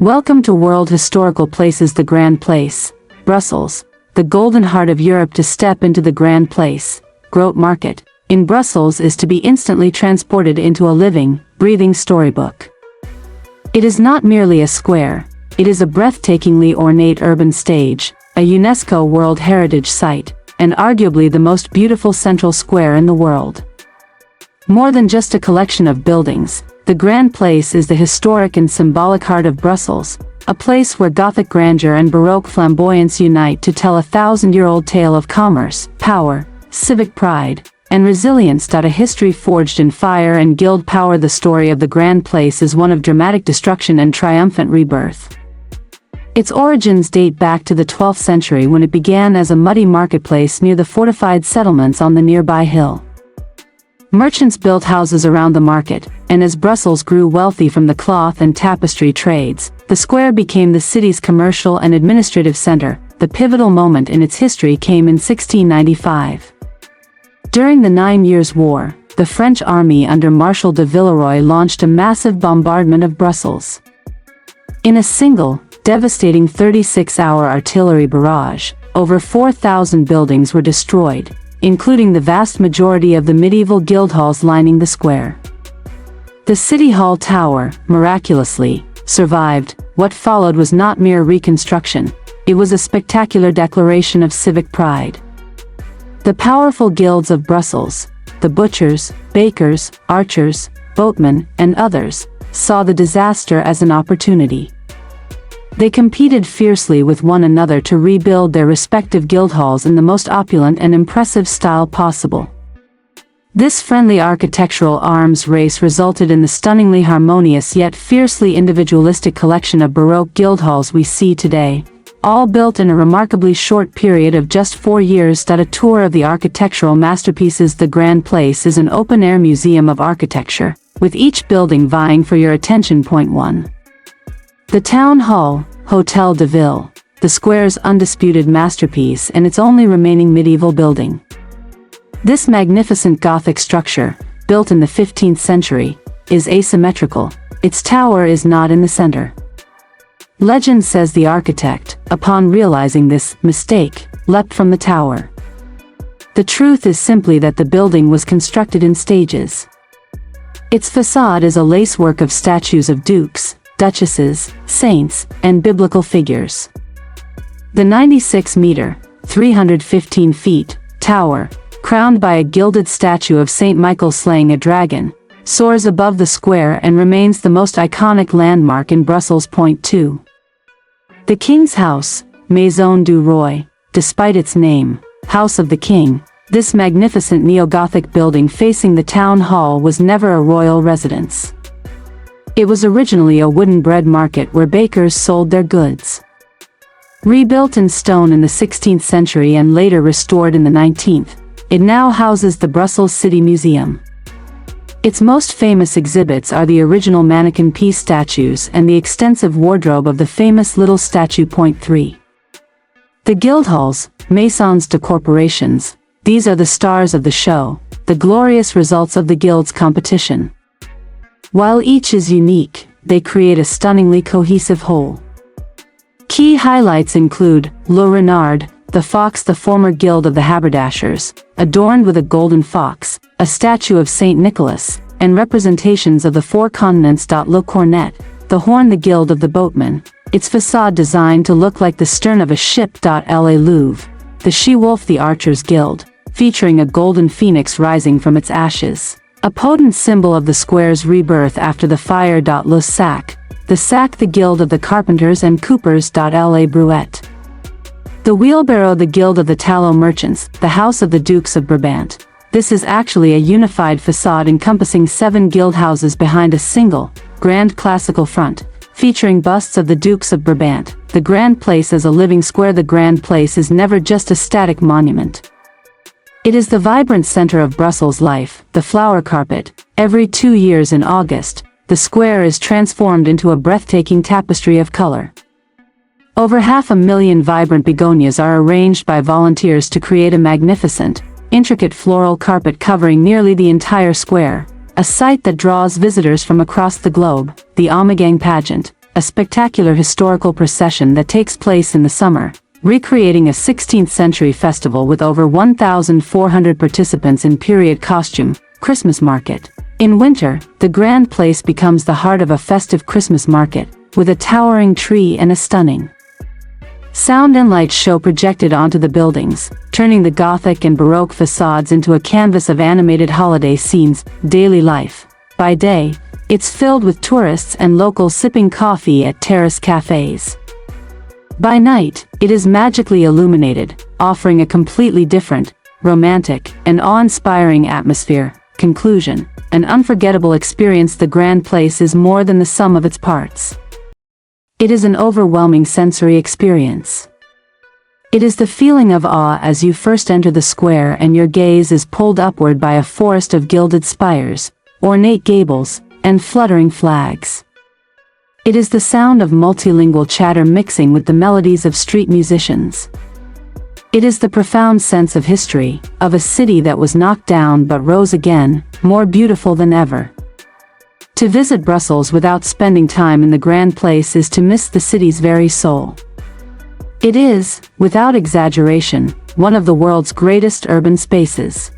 Welcome to World Historical Places. The Grand Place, Brussels, the golden heart of Europe. To step into the Grand Place, Groot Market, in Brussels is to be instantly transported into a living, breathing storybook. It is not merely a square, it is a breathtakingly ornate urban stage, a UNESCO World Heritage Site, and arguably the most beautiful central square in the world. More than just a collection of buildings, the Grand Place is the historic and symbolic heart of Brussels, a place where Gothic grandeur and Baroque flamboyance unite to tell a thousand-year-old tale of commerce, power, civic pride, and resilience. A history forged in fire and guild power. The story of the Grand Place is one of dramatic destruction and triumphant rebirth. Its origins date back to the 12th century when it began as a muddy marketplace near the fortified settlements on the nearby hill. Merchants built houses around the market, and as Brussels grew wealthy from the cloth and tapestry trades, the square became the city's commercial and administrative center. The pivotal moment in its history came in 1695. During the 9 Years' War, the French army under Marshal de Villeroy launched a massive bombardment of Brussels. In a single, devastating 36-hour artillery barrage, over 4,000 buildings were destroyed, including the vast majority of the medieval Guildhalls lining the square. The City Hall Tower, miraculously, survived. What followed was not mere reconstruction, it was a spectacular declaration of civic pride. The powerful guilds of Brussels, the butchers, bakers, archers, boatmen, and others, saw the disaster as an opportunity. They competed fiercely with one another to rebuild their respective guildhalls in the most opulent and impressive style possible. This friendly architectural arms race resulted in the stunningly harmonious yet fiercely individualistic collection of Baroque guildhalls we see today, all built in a remarkably short period of just 4 years. A tour of the architectural masterpieces. The Grand Place is an open-air museum of architecture, with each building vying for your attention. Point 1. The Town Hall, Hôtel de Ville, the square's undisputed masterpiece and its only remaining medieval building. This magnificent Gothic structure, built in the 15th century, is asymmetrical. Its tower is not in the center. Legend says the architect, upon realizing this mistake, leapt from the tower. The truth is simply that the building was constructed in stages. Its facade is a lacework of statues of dukes, duchesses, saints, and biblical figures. The 96-meter, 315 feet, tower, crowned by a gilded statue of St. Michael slaying a dragon, soars above the square and remains the most iconic landmark in Brussels. Point 2. The King's House, Maison du Roi, despite its name, House of the King, this magnificent neo-Gothic building facing the town hall was never a royal residence. It was originally a wooden bread market where bakers sold their goods. Rebuilt in stone in the 16th century and later restored in the 19th, it now houses the Brussels City Museum. Its most famous exhibits are the original Manneken Pis statues and the extensive wardrobe of the famous Little Statue. Point 3. The Guildhalls, Maisons de Corporations, these are the stars of the show, the glorious results of the guild's competition. While each is unique, they create a stunningly cohesive whole. Key highlights include Le Renard, the fox, the former guild of the haberdashers, adorned with a golden fox, a statue of Saint Nicholas, and representations of the four continents. Le Cornet, the horn, the guild of the boatmen, its facade designed to look like the stern of a ship. Le Louvre, the she-wolf, the archers guild, featuring a golden phoenix rising from its ashes, a potent symbol of the square's rebirth after the fire. Le Sac, the sack, the guild of the carpenters and coopers. La Brouette, the wheelbarrow, the guild of the tallow merchants, the house of the Dukes of Brabant. This is actually a unified facade encompassing 7 guild houses behind a single, grand classical front, featuring busts of the Dukes of Brabant. The Grand Place as a living square. The Grand Place is never just a static monument. It is the vibrant center of Brussels life, the flower carpet. Every 2 years in August, the square is transformed into a breathtaking tapestry of color. Over 500,000 vibrant begonias are arranged by volunteers to create a magnificent, intricate floral carpet covering nearly the entire square, a sight that draws visitors from across the globe. The Ommegang pageant, a spectacular historical procession that takes place in the summer, recreating a 16th-century festival with over 1,400 participants in period costume, Christmas market. In winter, the Grand Place becomes the heart of a festive Christmas market, with a towering tree and a stunning sound and light show projected onto the buildings, turning the Gothic and Baroque facades into a canvas of animated holiday scenes, daily life. By day, it's filled with tourists and locals sipping coffee at terrace cafes. By night, it is magically illuminated, offering a completely different, romantic, and awe-inspiring atmosphere. Conclusion: an unforgettable experience. The Grand Place is more than the sum of its parts. It is an overwhelming sensory experience. It is the feeling of awe as you first enter the square and your gaze is pulled upward by a forest of gilded spires, ornate gables, and fluttering flags. It is the sound of multilingual chatter mixing with the melodies of street musicians. It is the profound sense of history, of a city that was knocked down but rose again, more beautiful than ever. To visit Brussels without spending time in the Grand Place is to miss the city's very soul. It is, without exaggeration, one of the world's greatest urban spaces.